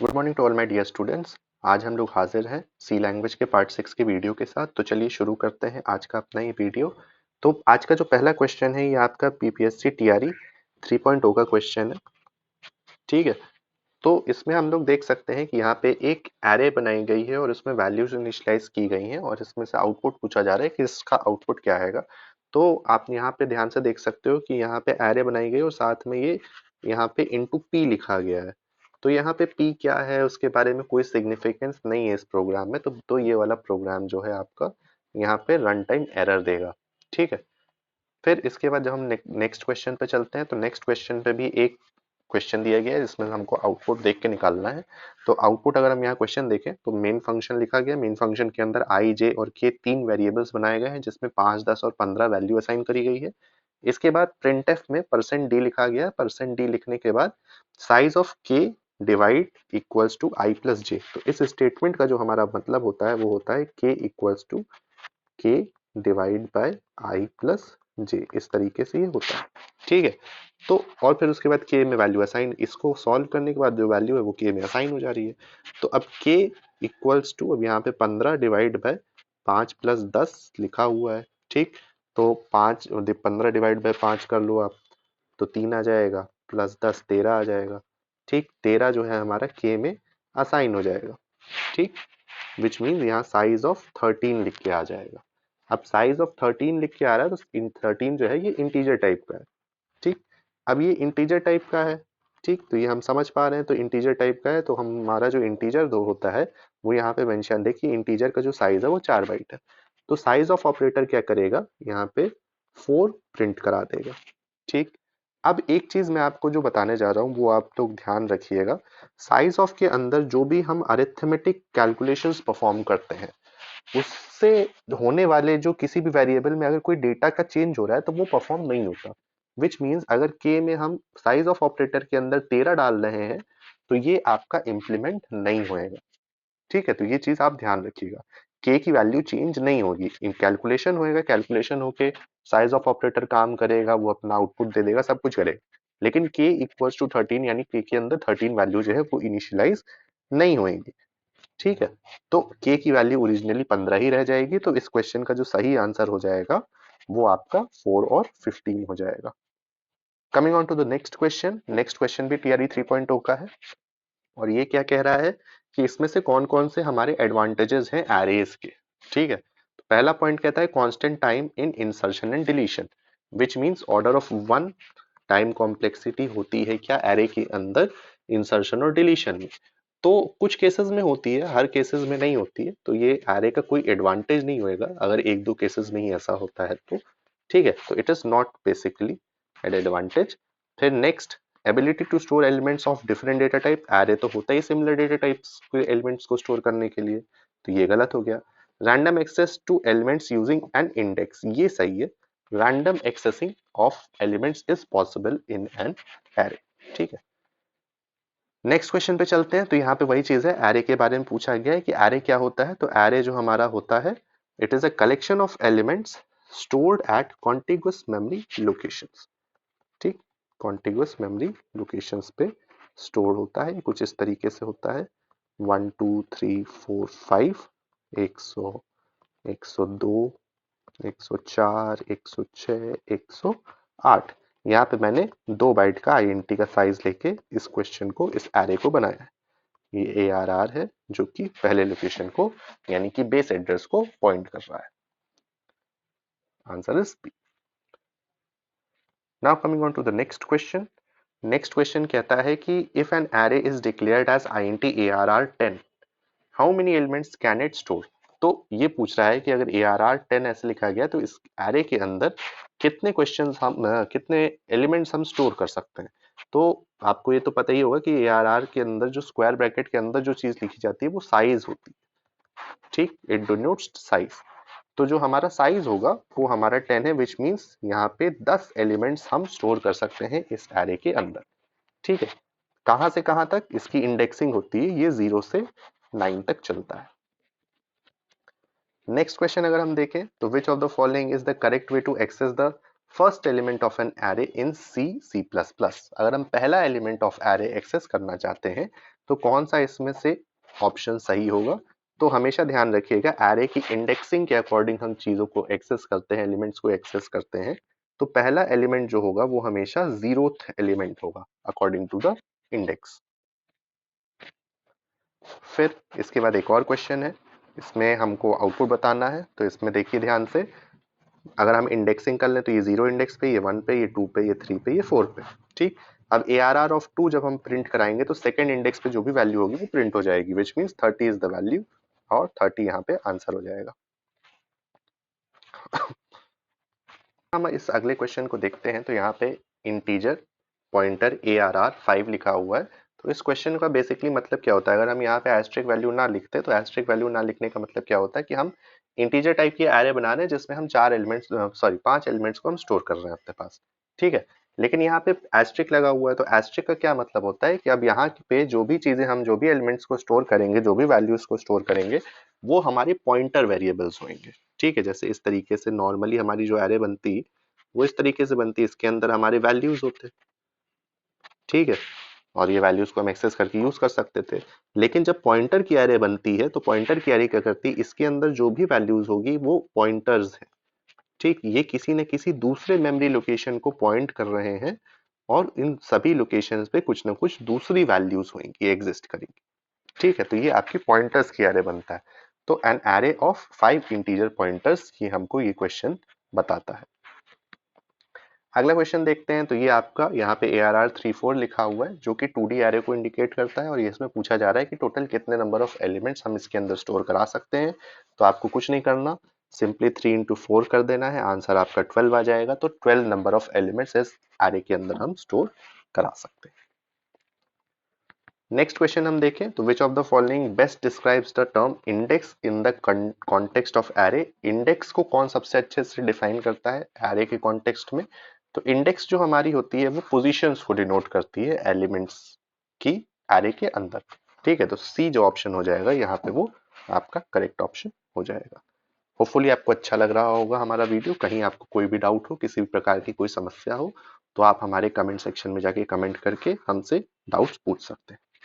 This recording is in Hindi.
Good morning to all my dear students. आज हम लोग हाजिर हैं सी लैंग्वेज के पार्ट 6 के वीडियो के साथ। तो चलिए शुरू करते हैं आज का अपना ये वीडियो। तो आज का जो पहला क्वेश्चन है ये आपका पीपीएससी टीआरई 3.0 का क्वेश्चन है। ठीक है, तो इसमें हम लोग देख सकते हैं कि यहाँ पे एक एरे बनाई गई है और इसमें वैल्यूज इनिशियलाइज की गई हैं और इसमें से आउटपुट पूछा जा रहा है कि इसका आउटपुट क्या आएगा। तो आप यहाँ पे ध्यान से देख सकते हो कि यहाँ पे एरे बनाई गई और साथ में ये यहाँ पे इंटू पी लिखा गया है। तो यहाँ पे पी क्या है उसके बारे में कोई सिग्निफिकेंस नहीं है इस प्रोग्राम में। तो ये वाला प्रोग्राम जो है आपका यहाँ पे रन टाइम एरर देगा। ठीक है, फिर इसके बाद जब हम नेक्स्ट क्वेश्चन पे चलते हैं तो नेक्स्ट क्वेश्चन पे भी एक क्वेश्चन दिया गया है जिसमें हमको आउटपुट देख के निकालना है। तो आउटपुट अगर हम यहाँ क्वेश्चन देखें तो मेन फंक्शन लिखा गया। मेन फंक्शन के अंदर आई जे और के तीन वेरिएबल्स बनाए गए हैं जिसमें 5, 10 और 15 वैल्यू असाइन करी गई है। इसके बाद printf में %d लिखा गया। %d लिखने के बाद size of k divide equals to i plus j. तो इस स्टेटमेंट का जो हमारा मतलब होता है वो होता है के इक्वल्स टू के डिवाइड बाय आई प्लस जे। इस तरीके से ये होता है। ठीक है, तो और फिर उसके बाद के में वैल्यू असाइन, इसको सॉल्व करने के बाद जो वैल्यू है वो के में असाइन हो जा रही है। तो अब के इक्वल्स टू, अब यहाँ पे 15 डिवाइड बाय 5 प्लस 10 लिखा हुआ है। ठीक, तो 15 डिवाइड बाय 5 कर लो आप तो 3 आ जाएगा, प्लस 10 13 आ जाएगा। ठीक, 13 जो है हमारा के में असाइन हो जाएगा। ठीक, विच मीन्स यहाँ साइज ऑफ 13 लिख के आ जाएगा। अब साइज ऑफ 13 लिख के आ रहा है तो इन 13 जो है ये इंटीजर टाइप का है। ठीक, अब ये इंटीजर टाइप का है। ठीक, तो ये हम समझ पा रहे हैं। तो इंटीजर टाइप का है तो हमारा जो इंटीजर दो होता है वो यहाँ पे मेंशन, देखिए इंटीजर का जो साइज है वो 4 बाइट है। तो साइज ऑफ ऑपरेटर क्या करेगा, यहाँ पे 4 प्रिंट करा देगा। ठीक, अब एक चीज मैं आपको जो बताने जा रहा हूँ वो आप लोग ध्यान रखिएगा। साइज ऑफ के अंदर जो भी हम अरिथमेटिक कैलकुलेशंस परफॉर्म करते हैं उससे होने वाले जो किसी भी वेरिएबल में अगर कोई डेटा का चेंज हो रहा है तो वो परफॉर्म नहीं होता। विच मीन्स अगर के में हम साइज ऑफ ऑपरेटर के अंदर 13 डाल रहे हैं तो ये आपका इम्प्लीमेंट नहीं होएगा। ठीक है, तो ये चीज आप ध्यान रखिएगा। के की वैल्यू चेंज नहीं होगी, इन कैलकुलेशन होएगा, कैलकुलेशन होके साइज ऑफ ऑपरेटर काम करेगा, वो अपना आउटपुट दे देगा, सब कुछ करेगा। लेकिन के इक्वल्स टू 13 यानी के अंदर 13 वैल्यू जो है वो इनिशियलाइज नहीं होएंगी। ठीक है, तो के की वैल्यू ओरिजिनली 15 ही रह जाएगी। तो इस क्वेश्चन का जो सही आंसर हो जाएगा वो आपका 4 और 15 हो जाएगा। Coming on to the next question. Next question भी टीआरई 3.0 का है और ये क्या कह रहा है कि इसमें से कौन कौन से हमारे एडवांटेजेस हैं एरेज के। ठीक है, तो पहला पॉइंट कहता है constant time in insertion and deletion, which means order of 1 time complexity होती है क्या एरे के अंदर इंसर्शन और डिलीशन में। तो कुछ केसेस में होती है, हर केसेस में नहीं होती है। तो ये एरे का कोई एडवांटेज नहीं होएगा अगर एक दो केसेस में ही ऐसा होता है तो। ठीक है, तो it is not basically an advantage. फिर next, ability to store elements of different data type. Array तो होता ही सिमिलर डेटा टाइप्स के एलिमेंट्स को स्टोर करने के लिए, तो ये गलत हो गया। Random access to elements using an index, ये सही है। Random accessing of elements is possible in an array. ठीक है, नेक्स्ट क्वेश्चन पे चलते हैं। तो यहाँ पे वही चीज है, एरे के बारे में पूछा गया है कि एरे क्या होता है। तो एरे जो हमारा होता है, it is a collection of elements stored at contiguous memory locations. ठीक, कॉन्टिगुअस मेमोरी लोकेशंस पे स्टोर होता है। कुछ इस तरीके से होता है 1 2 3 4 5 100 102 104 106 108। यहाँ पे मैंने 2 बाइट का आईएनटी का साइज लेके इस क्वेश्चन को, इस एरे को बनाया है। ये ARR है जो कि पहले लोकेशन को यानी कि बेस एड्रेस को पॉइंट कर रहा है। Answer is B. Now coming on to the next question. Next question कहता है कि if an array is declared as INT ARR 10, how many elements can it store. तो ये पूछ रहा है कि अगर ARR 10 ऐसे लिखा गया तो इस एरे के अंदर कितने क्वेश्चंस हम कितने एलिमेंट्स हम स्टोर कर सकते हैं। तो आपको ये तो पता ही होगा कि ARR के अंदर जो स्क्वायर ब्रैकेट के अंदर जो चीज लिखी जाती है वो साइज होती है। ठीक, इट डिनोट्स साइज। तो जो हमारा साइज होगा वो हमारा 10 है, विच मीन्स यहाँ पे 10 एलिमेंट्स हम स्टोर कर सकते हैं इस एरे के अंदर। ठीक है, कहां से कहां तक इसकी इंडेक्सिंग होती है, ये 0 से 9 तक चलता है। नेक्स्ट क्वेश्चन अगर हम देखें तो which of the following is the correct way to access the first element of an array in C++। अगर हम पहला एलिमेंट ऑफ एरे एक्सेस करना चाहते हैं तो कौन सा इसमें से ऑप्शन सही होगा? तो हमेशा ध्यान रखिएगा, एरे की इंडेक्सिंग के अकॉर्डिंग हम चीजों को एक्सेस करते हैं, एलिमेंट्स को एक्सेस करते हैं। तो पहला एलिमेंट जो होगा वो हमेशा 0th एलिमेंट होगा अकॉर्डिंग टू द इंडेक्स। फिर इसके बाद एक और क्वेश्चन है, इसमें हमको आउटपुट बताना है। तो इसमें देखिए ध्यान से, अगर हम इंडेक्सिंग कर लें तो ये 0 इंडेक्स पे, ये 1 पे, ये 2 पे, ये 3 पे, ये 4 पे। ठीक, अब ARR ऑफ 2 जब हम प्रिंट कराएंगे तो सेकंड इंडेक्स पे जो भी वैल्यू होगी वो प्रिंट हो जाएगी, which means 30 is the value, और 30 यहाँ पे आंसर हो जाएगा। हम इस अगले क्वेश्चन को देखते हैं। तो यहाँ पे इंटीजर पॉइंटर ARR 5 लिखा हुआ है। तो इस क्वेश्चन का बेसिकली मतलब क्या होता है, अगर हम यहाँ पे एस्ट्रिक वैल्यू ना लिखते तो एस्ट्रिक वैल्यू ना लिखने का मतलब क्या होता है कि हम इंटीजर टाइप की एरे बना रहे हैं जिसमें हम 5 एलिमेंट्स को हम स्टोर कर रहे हैं अपने पास। ठीक है, लेकिन यहाँ पे एस्ट्रिक लगा हुआ है। तो एस्ट्रिक का क्या मतलब होता है कि अब यहाँ पे जो भी चीजें हम जो भी एलिमेंट्स को स्टोर करेंगे, जो भी वैल्यूज को स्टोर करेंगे, वो हमारी पॉइंटर वेरिएबल्स होंगे। ठीक है, जैसे इस तरीके से नॉर्मली हमारी जो एरे बनती है वो इस तरीके से बनती है, इसके अंदर हमारे वैल्यूज होते हैं। ठीक है, और ये वैल्यूज को हम एक्सेस करके यूज कर सकते थे। लेकिन जब पॉइंटर की एरे बनती है तो पॉइंटर की एरे क्या करती है, इसके अंदर जो भी वैल्यूज होगी वो पॉइंटर्स है। ठीक, ये किसी न किसी दूसरे मेमोरी लोकेशन को पॉइंट कर रहे हैं, और इन सभी लोकेशंस पे कुछ ना कुछ दूसरी वैल्यूज होंगी, एग्जिस्ट करेंगी। ठीक है, तो ये आपकी पॉइंटर्स की एरे बनता है। तो an array of 5 integer pointers, ये हमको ये क्वेश्चन बताता है। अगला क्वेश्चन देखते हैं। तो ये आपका यहाँ पे ARR 34 लिखा हुआ है जो कि 2D एरे को इंडिकेट करता है, और ये इसमें पूछा जा रहा है कि टोटल कितने नंबर ऑफ एलिमेंट्स हम इसके अंदर स्टोर करा सकते हैं। तो आपको कुछ नहीं करना, सिंपली 3 into 4 कर देना है, आंसर आपका 12 आ जाएगा। तो 12 नंबर ऑफ एलिमेंट्स इस एरे के अंदर हम स्टोर करा सकते हैं। नेक्स्ट क्वेश्चन हम देखें। तो which of the following best describes the term index in the context of array. Index को कौन सबसे अच्छे से डिफाइन करता है एरे के कॉन्टेक्स्ट में? तो इंडेक्स जो हमारी होती है वो पोजीशंस को डिनोट करती है एलिमेंट्स की एरे के अंदर। ठीक है, तो सी जो ऑप्शन हो जाएगा यहाँ पे वो आपका करेक्ट ऑप्शन हो जाएगा। होपफुली आपको अच्छा लग रहा होगा हमारा वीडियो। कहीं आपको कोई भी डाउट हो, किसी भी प्रकार की कोई समस्या हो, तो आप हमारे कमेंट सेक्शन में जाके कमेंट करके हमसे डाउट्स पूछ सकते हैं।